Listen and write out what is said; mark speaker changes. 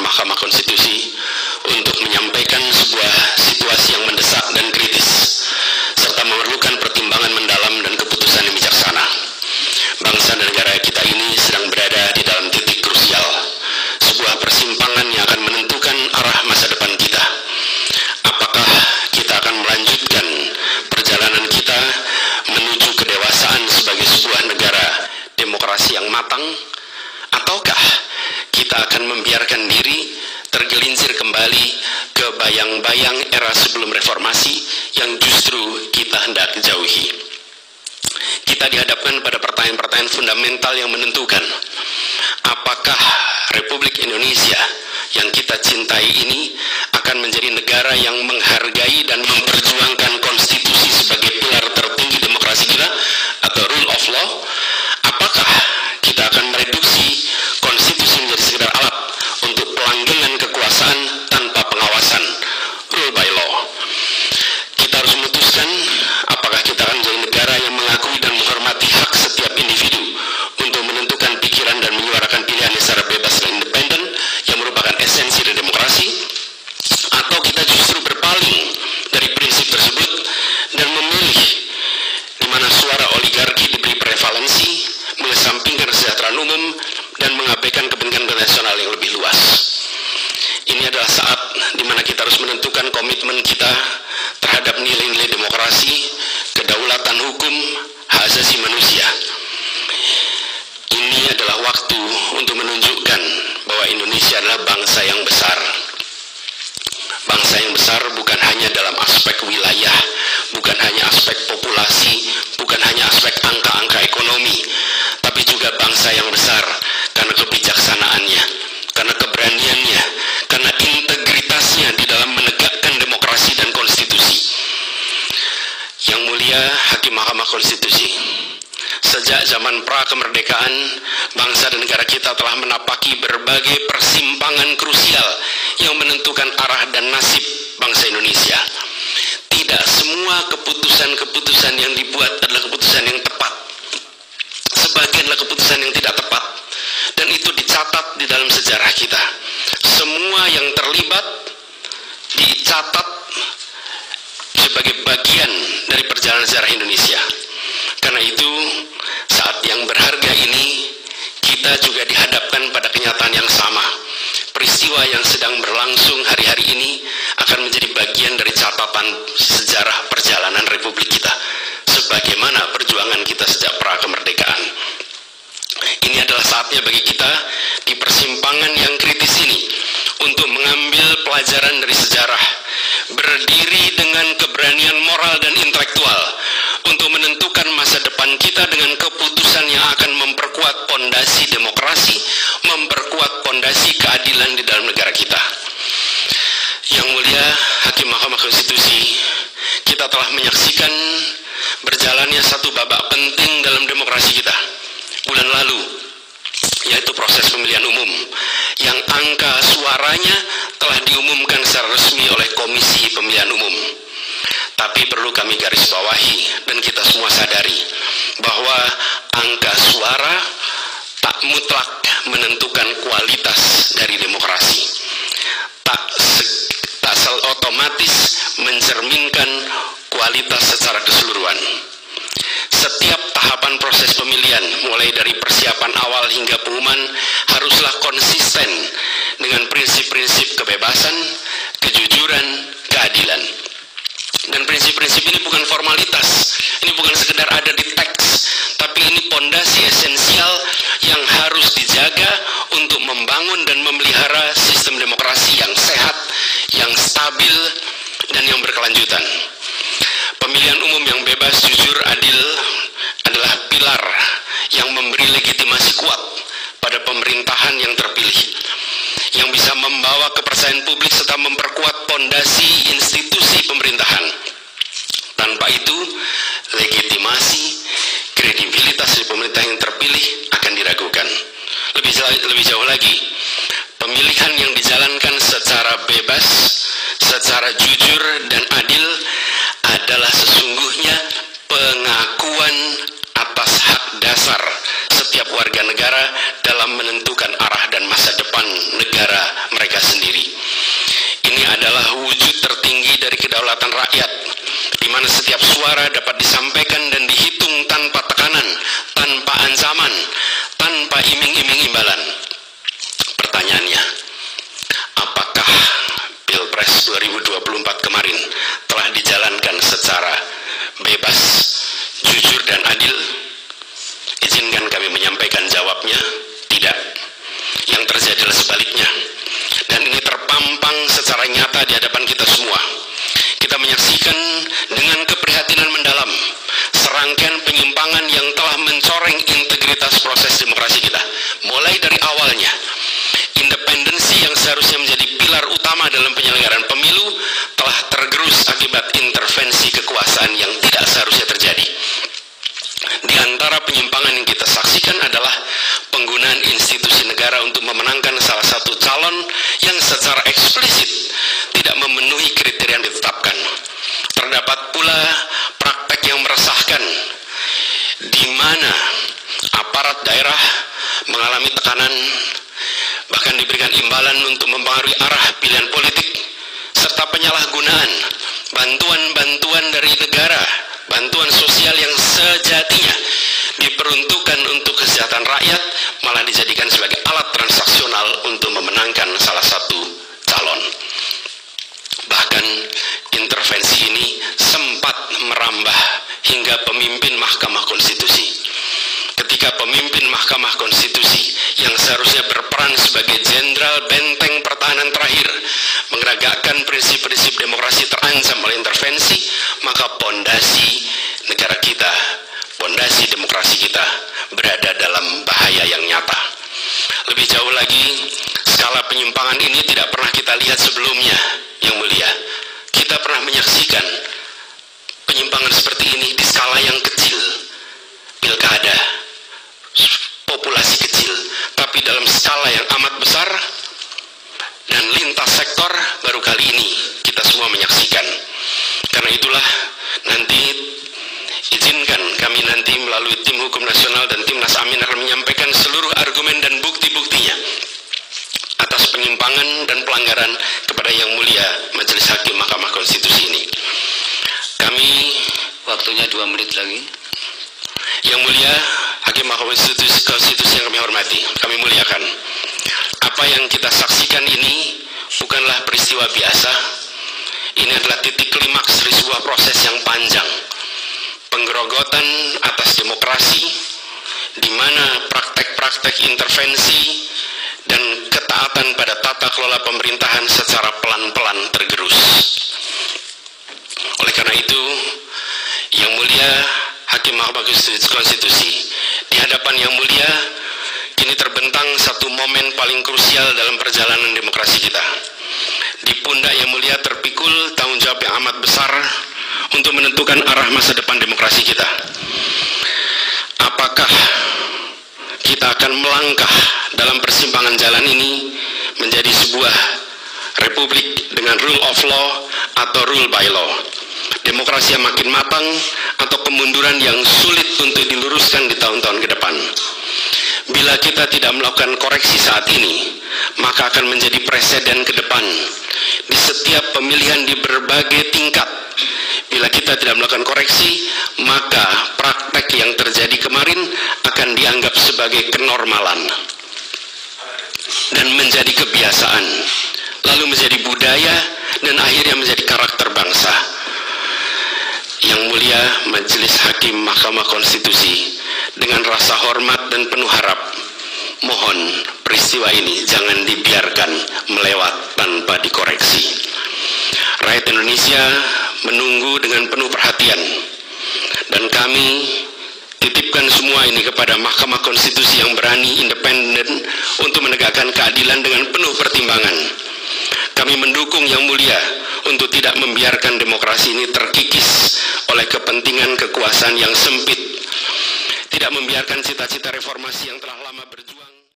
Speaker 1: Mahkamah Konstitusi untuk menyampaikan sebuah situasi yang mendesak dan kritis, serta memerlukan pertimbangan mendalam dan keputusan yang bijaksana. Bangsa dan negara kita ini sedang berada di dalam titik krusial, sebuah persimpangan yang akan menentukan arah masa depan kita. Apakah kita akan melanjutkan perjalanan kita menuju kedewasaan sebagai sebuah negara demokrasi yang matang, ataukah kita akan membiarkan diri tergelincir kembali ke bayang-bayang era sebelum reformasi yang justru kita hendak jauhi? Kita dihadapkan pada pertanyaan-pertanyaan fundamental yang menentukan, apakah Republik Indonesia yang kita cintai ini akan menjadi negara yang menghargai dan memperjuangkan konstitusi sebagai pilar tertinggi demokrasi kita atau rule of law? Apakah kita akan mereduksi konstitusi menjadi sekedar alat untuk pelanggengan kekuasaan tanpa pengawasan, rule by law? Kita harus memutuskan apakah kita akan menjadi negara yang mengakui dan menghormati hak setiap individu untuk menentukan pikiran dan menyuarakan pilihannya secara bebas dan independen yang merupakan esensi dari demokrasi, atau kita justru berpaling dari prinsip tersebut dan memilih di mana suara oligarki diberi prevalensi, mengesampingkan kesejahteraan umum dan mengabaikan kepentingan nasional yang lebih luas. Ini adalah saat di mana kita harus menentukan komitmen kita terhadap nilai-nilai demokrasi, kedaulatan hukum, hak asasi manusia. Ini adalah waktu untuk menunjukkan bahwa Indonesia adalah bangsa yang besar. Bangsa yang besar bukan hanya dalam aspek wilayah, bukan hanya aspek populasi, bukan hanya aspek angka-angka ekonomi, tapi juga bangsa yang besar karena kebijaksanaannya, karena keberaniannya, karena integritasnya di dalam menegakkan demokrasi dan konstitusi. Yang mulia Hakim Mahkamah Konstitusi, sejak zaman pra-kemerdekaan, bangsa dan negara kita telah menapaki berbagai persimpangan krusial yang menentukan arah dan nasib bangsa Indonesia. Tidak semua keputusan-keputusan yang dibuat adalah keputusan yang tepat. Sebagian adalah keputusan yang tidak tepat. Dan itu dicatat di dalam sejarah kita. Semua yang terlibat dicatat sebagai bagian dari perjalanan sejarah Indonesia. Karena itu, saat yang berharga ini, kita juga dihadapkan pada kenyataan yang sama. Peristiwa yang sedang berlangsung hari-hari ini akan menjadi bagian dari catatan sejarah perjalanan Republik kita, sebagaimana perjuangan kita sejak pra-kemerdekaan. Ini adalah saatnya bagi kita di persimpangan yang kritis ini untuk mengambil pelajaran dari sejarah, berdiri dengan keberanian moral dan intelektual untuk menentukan masa depan kita dengan keputusan yang akan memperkuat pondasi demokrasi, memperkuat pondasi keadilan di dalam negara kita. Yang mulia Hakim Mahkamah Konstitusi, kita telah menyaksikan berjalannya satu babak penting dalam demokrasi kita bulan lalu, yaitu proses pemilihan umum yang angka suaranya telah diumumkan secara resmi oleh Komisi Pemilihan Umum. Tapi perlu kami garis bawahi dan kita semua sadari bahwa angka suara tak mutlak menentukan kualitas dari demokrasi, tak otomatis mencerminkan kualitas secara keseluruhan. Setiap tahapan proses pemilihan, mulai dari persiapan awal hingga pengumuman, haruslah konsisten dengan prinsip-prinsip kebebasan, kejujuran, keadilan. Dan prinsip-prinsip ini bukan formalitas, ini bukan sekedar ada di teks, tapi ini pondasi esensial yang harus dijaga untuk membangun dan memelihara sistem demokrasi yang sehat, yang stabil, dan yang berkelanjutan. Pemilihan umum yang bebas, jujur, adil adalah pilar yang memberi legitimasi kuat pada pemerintahan yang terpilih, yang bisa membawa kepercayaan publik serta memperkuat pondasi institusi pemerintahan. Tanpa itu, legitimasi, kredibilitas dari pemerintah yang terpilih akan diragukan. Lebih jauh lagi, pemilihan yang dijalankan secara bebas, secara jujur dan adil adalah sesungguhnya pengakuan atas hak dasar setiap warga negara dalam menentukan arah dan masa depan negara mereka adalah sebaliknya. Dan ini terpampang secara nyata di hadapan kita semua. Kita menyaksikan dengan keprihatinan mendalam serangkaian penyimpangan yang telah mencoreng integritas proses demokrasi kita. Mulai dari awalnya, independensi yang seharusnya menjadi pilar utama dalam penyelenggaraan pemilu telah tergerus akibat intervensi kekuasaan yang tidak seharusnya terjadi. Di antara penyimpangan yang kita saksikan adalah penggunaan institusi negara untuk memenangkan salah satu calon yang secara eksplisit tidak memenuhi kriteria yang ditetapkan. Terdapat pula praktek yang meresahkan di mana aparat daerah mengalami tekanan, bahkan diberikan imbalan untuk mempengaruhi arah pilihan politik, serta penyalahgunaan bantuan-bantuan dari negara, bantuan sosial yang sejatinya diperuntukkan untuk kesejahteraan rakyat, malah dijadikan sebagai alat transaksional untuk memenangkan salah satu calon. Bahkan intervensi ini sempat merambah hingga pemimpin Mahkamah Konstitusi. Ketika pemimpin Mahkamah Konstitusi yang seharusnya berperan sebagai jenderal benteng pertahanan terakhir menegakkan prinsip-prinsip demokrasi terancam oleh intervensi, maka pondasi negara kita, pondasi demokrasi kita berada dalam bahaya yang nyata. Lebih jauh lagi, skala penyimpangan ini tidak pernah kita lihat sebelumnya, Yang Mulia. Kita pernah menyaksikan penyimpangan seperti ini di skala yang kecil, pilkada, populasi kecil, tapi dalam skala yang amat besar dan lintas sektor baru kali ini kita semua menyaksikan. Karena itulah nanti izinkan kami nanti melalui tim hukum nasional dan Timnas Amin akan menyampaikan seluruh argumen dan bukti-buktinya atas penyimpangan dan pelanggaran kepada Yang Mulia Majelis Hakim Mahkamah Konstitusi ini. Kami, waktunya 2 menit lagi. Yang Mulia Hakim Mahkamah Konstitusi yang kami hormati, kami muliakan. Apa yang kita saksikan ini bukanlah peristiwa biasa. Ini adalah titik klimaks dari sebuah proses yang panjang. Penggerogotan atas demokrasi, di mana praktek-praktek intervensi dan ketaatan pada tata kelola pemerintahan secara pelan-pelan tergerus. Oleh karena itu, Yang Mulia Hakim Mahkamah Konstitusi, di hadapan Yang Mulia kini terbentang satu momen paling krusial dalam perjalanan demokrasi kita. Di pundak Yang Mulia terpikul tanggung jawab yang amat besar untuk menentukan arah masa depan demokrasi kita. Apakah kita akan melangkah dalam persimpangan jalan ini menjadi sebuah republik dengan rule of law atau rule by law, demokrasi yang makin matang, atau kemunduran yang sulit untuk diluruskan di tahun-tahun ke depan? Bila kita tidak melakukan koreksi saat ini, maka akan menjadi preseden ke depan di setiap pemilihan di berbagai tingkat. Bila kita tidak melakukan koreksi, maka praktek yang terjadi kemarin akan dianggap sebagai kenormalan dan menjadi kebiasaan, lalu menjadi budaya, dan akhirnya menjadi karakter bangsa. Yang Mulia Majelis Hakim Mahkamah Konstitusi, dengan rasa hormat dan penuh harap, mohon peristiwa ini jangan dibiarkan melewat tanpa dikoreksi. Rakyat Indonesia menunggu dengan penuh perhatian, dan kami titipkan semua ini kepada Mahkamah Konstitusi yang berani, independen, untuk menegakkan keadilan dengan penuh pertimbangan. Kami mendukung Yang Mulia untuk tidak membiarkan demokrasi ini terkikis oleh kepentingan kekuasaan yang sempit, tidak membiarkan cita-cita reformasi yang telah lama berjuang